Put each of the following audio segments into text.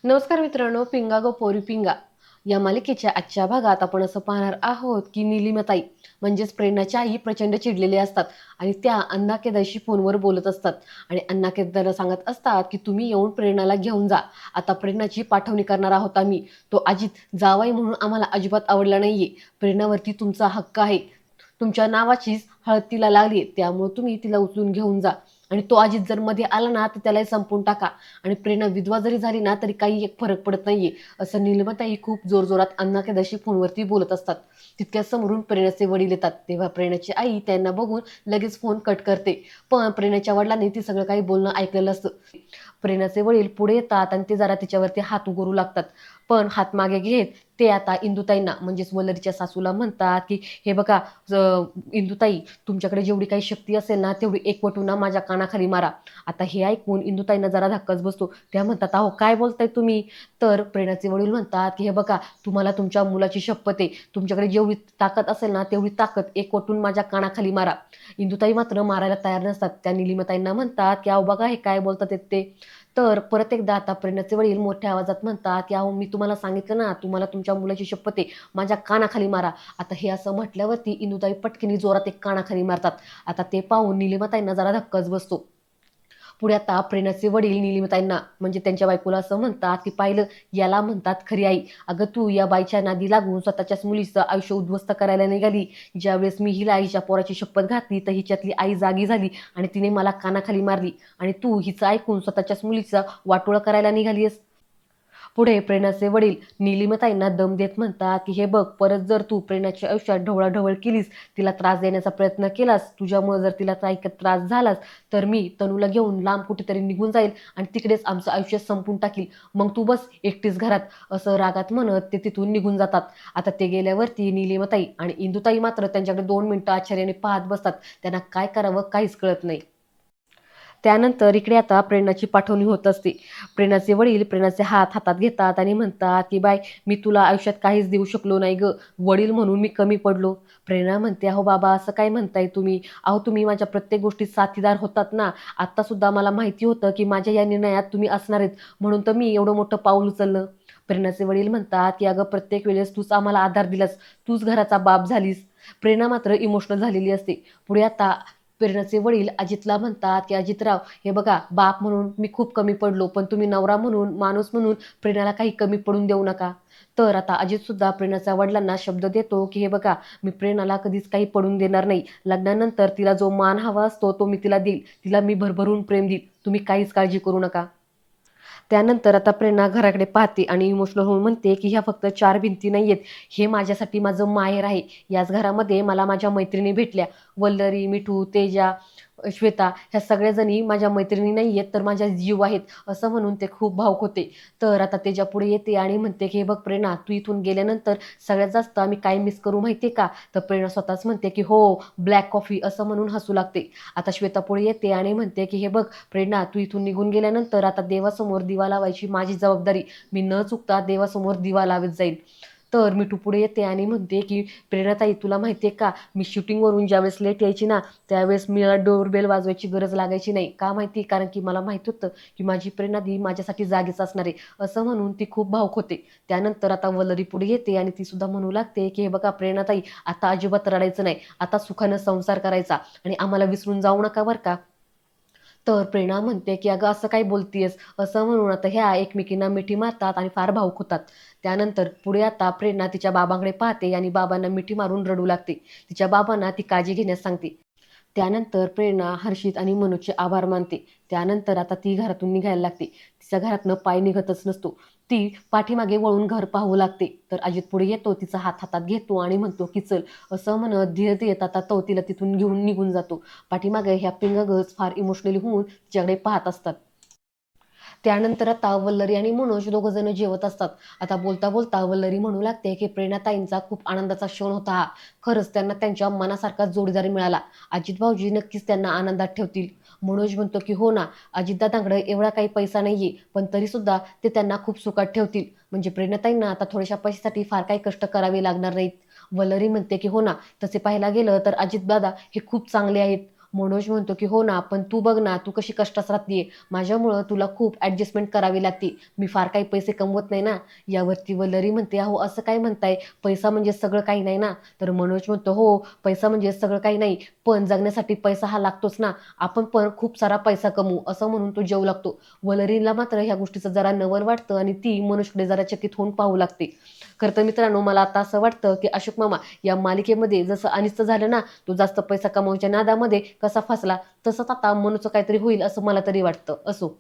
नमस्कार मित्रांनो, पिंगा गो पोरी पिंगा या मालिकेच्या आजच्या भागात आपण असं पाहणार आहोत की निलिमाताई म्हणजेच प्रेरणाची आई प्रचंड चिडलेले असतात आणि त्या अण्णा केदारशी फोनवर बोलत असतात आणि अण्णा केदारला सांगत असतात की तुम्ही येऊन प्रेरणाला घेऊन जा. आता प्रेरणाची पाठवणी करणार आहोत आम्ही. तो अजित जावाई म्हणून आम्हाला अजिबात आवडला नाहीये. प्रेरणावरती तुमचा हक्क आहे. तुमच्या नावाचीच हळद तिला लागली, त्यामुळे तुम्ही तिला उचलून घेऊन जा. आणि तो अजित जर मध्ये आला ना तर त्यालाही संपवून टाका. आणि प्रेरणा विधवा जरी झाली ना तरी काही एक फरक पडत नाहीये, असं निलिमाताई खूप जोरजोरात अण्णा केदारशी फोनवरती बोलत असतात. तितक्या समोरून प्रेरणाचे वडील येतात, तेव्हा प्रेरणाची आई त्यांना बघून लगेच फोन कट करते. पण प्रेरणाच्या वडिलांनी ती सगळं काही बोलणं ऐकलेलं असतं. प्रेरणाचे वडील पुढे येतात आणि ते जरा तिच्यावरती हात उगारू लागतात. पण हात मागे घेत ते आता इंदुताईंना म्हणजेच वल्लरीच्या सासूला म्हणतात की हे बघा, इंदुताई, तुमच्याकडे जेवढी काही शक्ती असेल ना तेवढी एकवटून ना माझ्या कानाखाली मारा. आता हे ऐकून इंदुताईंना जरा धक्काच बसतो. त्या म्हणतात, अहो काय बोलताय तुम्ही? तर प्रेरणाचे वडील म्हणतात की हे बघा, तुम्हाला तुमच्या मुलाची शपथ आहे, तुमच्याकडे जेवढी ताकद असेल ना तेवढी ताकद एकवटून माझ्या कानाखाली मारा. इंदुताई मात्र मारायला तयार नसतात. त्या निलिमाताईंना म्हणतात की अहो बघा, हे काय बोलतात ते. तर परत एकदा आता प्रेरणाचे वडील मोठ्या आवाजात म्हणतात की अहो, मी तुम्हाला सांगितलं ना, तुम्हाला तुमच्या मुलाची शपथ आहे, माझ्या कानाखाली मारा. आता हे असं म्हटल्यावरती इंदुताई पटकिनी जोरात एक कानाखाली मारतात. आता ते पाहून निलिमाताईंना जरा धक्काच बसतो. पुढे आता प्रेरणाचे वडील निलिमाताईंना म्हणजे त्यांच्या बायकोला असं म्हणतात की पाहिलं, याला म्हणतात खरी आई. अगं, तू या बाईच्या नादी लागून स्वतःच्याच मुलीचं आयुष्य उद्ध्वस्त करायला निघाली. ज्यावेळेस मी हिला आईच्या पोराची शपथ घातली तर हिच्यातली आई जागी झाली आणि तिने मला कानाखाली मारली, आणि तू हिचं ऐकून स्वतःच्याच मुलीचं वाटोळं करायला निघालीस. पुढे प्रेरणाचे वडील निलिमाताईंना दम देत म्हणतात की हे बघ, परत जर तू प्रेरणाच्या आयुष्यात ढवळाढवळ केलीस, तिला त्रास देण्याचा प्रयत्न केलास, तुझ्यामुळे जर तिला काही त्रास झालास, तर मी तनूला घेऊन लांब कुठेतरी निघून जाईल आणि तिकडेच आमचं आयुष्य संपून टाकील. मग तू बस एकटीच घरात, असं रागात म्हणत ते तिथून निघून जातात. आता ते गेल्यावरती निलिमाताई आणि इंदुताई मात्र त्यांच्याकडे 2 मिनिटं आश्चर्याने पाहत बसतात. त्यांना काय करावं काहीच कळत नाही. त्यानंतर इकडे आता प्रेरणाची पाठवणी होत असते. प्रेरणाचे वडील प्रेरणाचे हात हातात घेतात आणि म्हणतात की बाय, मी तुला आयुष्यात काहीच देऊ शकलो नाही ग, वडील म्हणून मी कमी पडलो. प्रेरणा म्हणते, अहो बाबा, असं काय म्हणताय तुम्ही? अहो, तुम्ही माझ्या प्रत्येक गोष्टीत साथीदार होतात ना. आता सुद्धा मला माहिती होतं की माझ्या या निर्णयात तुम्ही असणार आहेत, म्हणून तर मी एवढं मोठं पाऊल उचललं. प्रेरणाचे वडील म्हणतात की अगं, प्रत्येक वेळेस तूच आम्हाला आधार दिलास, तूच घराचा बाप झालीस. प्रेरणा मात्र इमोशनल झालेली असते. पुढे आता प्रेरणाचे वडील अजितला म्हणतात की अजितराव, हे बघा, बाप म्हणून मी खूप कमी पडलो, पण तुम्ही नवरा म्हणून, माणूस म्हणून प्रेरणाला काही कमी पडून देऊ नका. तर आता अजित सुद्धा प्रेरणाच्या वडिलांना शब्द देतो की हे बघा, मी प्रेरणाला कधीच काही पडून देणार नाही. लग्नानंतर तिला जो मान हवा असतो तो मी तिला देईल, तिला मी भरभरून प्रेम देईल, तुम्ही काहीच काळजी करू नका. त्यानंतर आता प्रेरणा घराकडे पाहते आणि इमोशनल होऊन म्हणते की ह्या फक्त 4 भिंती नाही आहेत, हे माझ्यासाठी माझं माहेर आहे. याच घरामध्ये मला माझ्या मैत्रिणी भेटल्या, वल्लरी, मिठू, तेजा, श्वेता, ह्या सगळ्याजणी माझ्या मैत्रिणी नाही आहेत तर माझ्या जीव आहेत, असं म्हणून ते खूप भावुक होते. तर आता तेजा पुढे येते आणि म्हणते की हे बघ प्रेरणा, तू इथून गेल्यानंतर सगळ्यात जास्त आम्ही काय मिस करू माहिती का? तर प्रेरणा स्वतःच म्हणते की हो, ब्लॅक कॉफी, असं म्हणून हसू लागते. आता श्वेता पुढे येते आणि म्हणते की हे बघ प्रेरणा, तू इथून निघून गेल्यानंतर आता देवासमोर दिवा लावायची माझी जबाबदारी, मी न चुकता देवासमोर दिवा लावत जाईल. तर मिठू पुढे येते आणि म्हणते की प्रेरणाताई, तुला माहिती आहे का, मी शूटिंगवरून ज्यावेळेस लेट यायची ना त्यावेळेस मला डोरबेल वाजवायची गरज लागायची नाही. का माहिती? कारण की मला माहित होतं की माझी प्रेरणा दी माझ्यासाठी जागीच असणार आहे, असं म्हणून ती खूप भावुक होते. त्यानंतर आता वल्लरी पुढे येते आणि ती सुद्धा म्हणू लागते की हे बघा प्रेरणाताई, आता अजिबात रडायचं नाही, आता सुखानं संसार करायचा आणि आम्हाला विसरून जाऊ नका बरं का. तर प्रेरणा म्हणते की अगं, असं काय बोलतीयस, असं म्हणून आता ह्या एकमेकींना मिठी मारतात आणि फार भावुक होतात. त्यानंतर पुढे आता प्रेरणा तिच्या बाबांकडे पाहते आणि बाबांना मिठी मारून रडू लागते. तिच्या बाबांना ती काळजी घेण्यास सांगते. त्यानंतर प्रेरणा हर्षित आणि मनोजचे आभार मानते. त्यानंतर आता ती घरातून निघायला लागते. तिच्या घरातनं पाय निघतच नसतो. ती पाठीमागे वळून घर पाहू लागते. तर अजित पुढे येतो, तिचा हात हातात घेतो आणि म्हणतो की चल, असं म्हणत धीर देत आता तो तिला तिथून घेऊन निघून जातो. पाठीमागे ह्या पिंगा गर्ल्स फार इमोशनली होऊन तिच्याकडे पाहत असतात. त्यानंतर आता वल्लरी आणि मनोज दोघं जण जेवत असतात. आता बोलता बोलता वल्लरी म्हणू लागते की प्रेरणाताईंचा खूप आनंदाचा क्षण होता हा. खरंच त्यांना त्यांच्या मनासारखा जोडीदार मिळाला. अजित भाऊजी नक्कीच त्यांना आनंदात ठेवतील. मनोज म्हणतो की हो ना, अजितदादांकडे एवढा काही पैसा नाहीये, पण तरी सुद्धा ते त्यांना खूप सुखात ठेवतील. म्हणजे प्रेरणाताईंना आता थोड्याशा पैशासाठी फार काही कष्ट करावे लागणार नाहीत. वल्लरी म्हणते की हो ना, तसे पाहायला गेलं तर अजितदादा हे खूप चांगले आहेत. मनोज म्हणतो की हो ना, पण तू बघ ना, तू कशी कष्टात राहतीये, माझ्यामुळं तुला खूप ॲडजस्टमेंट करावी लागते, मी फार काही पैसे कमवत नाही ना. यावरती वल्लरी म्हणते, अहो असं काय म्हणताय, पैसा म्हणजे सगळं काही नाही ना. तर मनोज म्हणतो, हो पैसा म्हणजे सगळं काही नाही, पण जगण्यासाठी पैसा हा लागतोच ना, आपण पण खूप सारा पैसा कमवू, असं म्हणून तो जेवू लागतो. वल्लरीला मात्र ह्या गोष्टीचं जरा नवल वाटतं आणि ती मनोजकडे जरा चकित होऊन पाहू लागते. खरं तर मित्रांनो, मला आता असं वाटतं की अशोक मामा या मालिकेमध्ये जसं अनिसचं झालं ना, तो जास्त पैसा कमवायच्या नादामध्ये कसा फसला, तसंच आता मनूचं काहीतरी होईल असं मला तरी वाटतं. असो.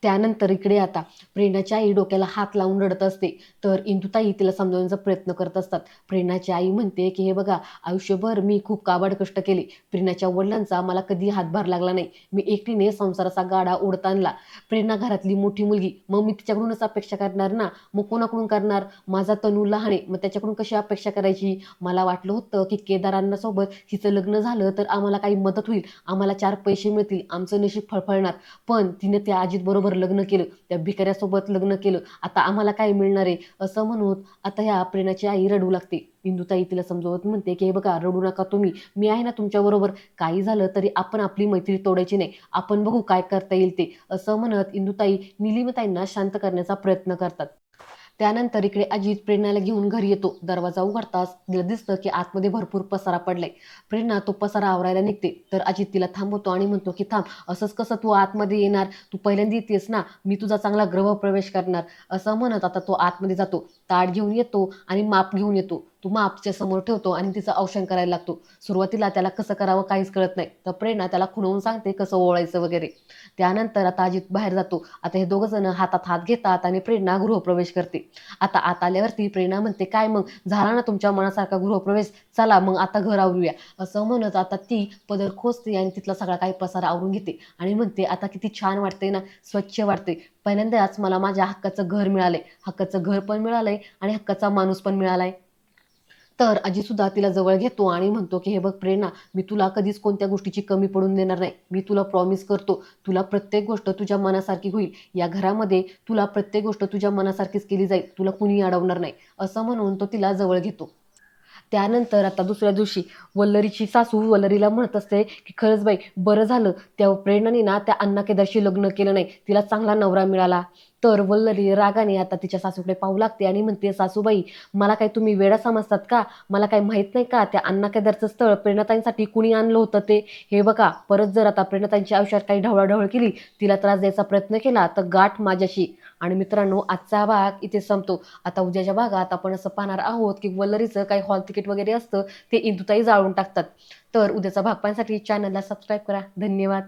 त्यानंतर इकडे आता प्रेरणाची आई डोक्याला हात लावून रडत असते. तर इंदुताई तिला समजावण्याचा प्रयत्न करत असतात. प्रेरणाची आई म्हणते की हे बघा, आयुष्यभर मी खूप काबाड कष्ट केले, प्रेरणाच्या वडिलांचा मला कधी हातभार लागला नाही, मी एकटीने संसाराचा गाडा ओढत आणला. प्रेरणा घरातली मोठी मुलगी, मग मी तिच्याकडूनच अपेक्षा करणार ना, मग कोणाकडून करणार? माझा तनू लहान आहे, मग त्याच्याकडून कशी अपेक्षा करायची? मला वाटलं होतं की केदारांना सोबत हिचं लग्न झालं तर आम्हाला काही मदत होईल, आम्हाला चार पैसे मिळतील, आमचं नशीब फळफळणार. पण तिने त्या अजितबरोबर लग्न केलं, त्या भिकाऱ्यासोबत लग्न केलं, आता आम्हाला काय मिळणार आहे? असं म्हणून आता ह्या प्रेरणाची आई रडू लागते. इंदुताई तिला समजावत म्हणते की हे बघा, रडू नका तुम्ही, मी आहे ना तुमच्याबरोबर, काही झालं तरी आपण आपली मैत्री तोडायची नाही, आपण बघू काय करता येईल ते. असं म्हणत इंदुताई निलिमताईंना शांत करण्याचा प्रयत्न करतात. त्यानंतर इकडे अजित प्रेरणाला घेऊन घरी येतो. दरवाजा उघडताच तिला दिसतं की आतमध्ये भरपूर पसारा पडलाय. प्रेरणा तो पसारा आवरायला निघते, तर अजित तिला थांबवतो आणि म्हणतो की थांब, असंच कसं तू आतमध्ये येणार, तू पहिल्यांदा येतेस ना, मी तुझा चांगला गृहप्रवेश करणार. असं म्हणत आता तो आतमध्ये जातो, ताट घेऊन येतो आणि माप घेऊन येतो. तो माप तिच्या समोर ठेवतो आणि तिचं औक्षण करायला लागतो. सुरुवातीला त्याला कसं करावं काहीच कळत नाही, तर प्रेरणा त्याला खुणवून सांगते कसं ओवाळायचं वगैरे. त्यानंतर आता अजित बाहेर जातो. आता हे दोघं जण हातात हात घेतात आणि प्रेरणा गृहप्रवेश करते. आता आत आल्यावरती प्रेरणा म्हणते, काय मग झाला ना तुमच्या मनासारखा गृहप्रवेश, चला मग आता घर आवरूया. असं म्हणत आता ती पदर खोचते आणि तिथला सगळा काही पसारा आवरून घेते आणि म्हणते, आता किती छान वाटते ना, स्वच्छ वाटते, पहिल्यांदाच मला माझ्या हक्काचं घर मिळालंय, हक्काचं घर पण मिळालंय आणि हक्काचा माणूस पण मिळालाय. तर अजितसुद्धा तिला जवळ घेतो आणि म्हणतो की हे बघ प्रेरणा, मी तुला कधीच कोणत्या गोष्टीची कमी पडून देणार नाही, मी तुला प्रॉमिस करतो, तुला प्रत्येक गोष्ट तुझ्या मनासारखी होईल, या घरामध्ये तुला प्रत्येक गोष्ट तुझ्या मनासारखीच केली जाईल, तुला कुणी अडवणार नाही. असं म्हणून तो तिला जवळ घेतो. त्यानंतर आता दुसऱ्या दिवशी वल्लरीची सासू वल्लरीला म्हणत असते की खरंच बाई, बरं झालं त्या प्रेरणाने ना त्या अण्णा केदारशी लग्न केलं नाही, तिला चांगला नवरा मिळाला. तर वल्लरी रागाने आता तिच्या सासूकडे पाहू लागते आणि म्हणते, सासूबाई, मला काय तुम्ही वेडा समजतात का? मला काही माहीत नाही का त्या अण्णा केदारचं स्थळ प्रेरणाताईंसाठी कुणी आणलं होतं ते? हे बघा, परत जर आता प्रेरणाताईंच्या आयुष्यात काही ढवळाढवळ केली, तिला त्रास द्यायचा प्रयत्न केला तर गाठ माझ्याशी. आणि मित्रांनो, आजचा भाग इथे संपतो. आता उद्याच्या भागात आपण असं पाहणार आहोत की वल्लरीचं काही हॉल तिकीट वगैरे असतं ते इंदुताई जाळून टाकतात. तर उद्याचा भाग पाहण्यासाठी चॅनलला सबस्क्राईब करा. धन्यवाद.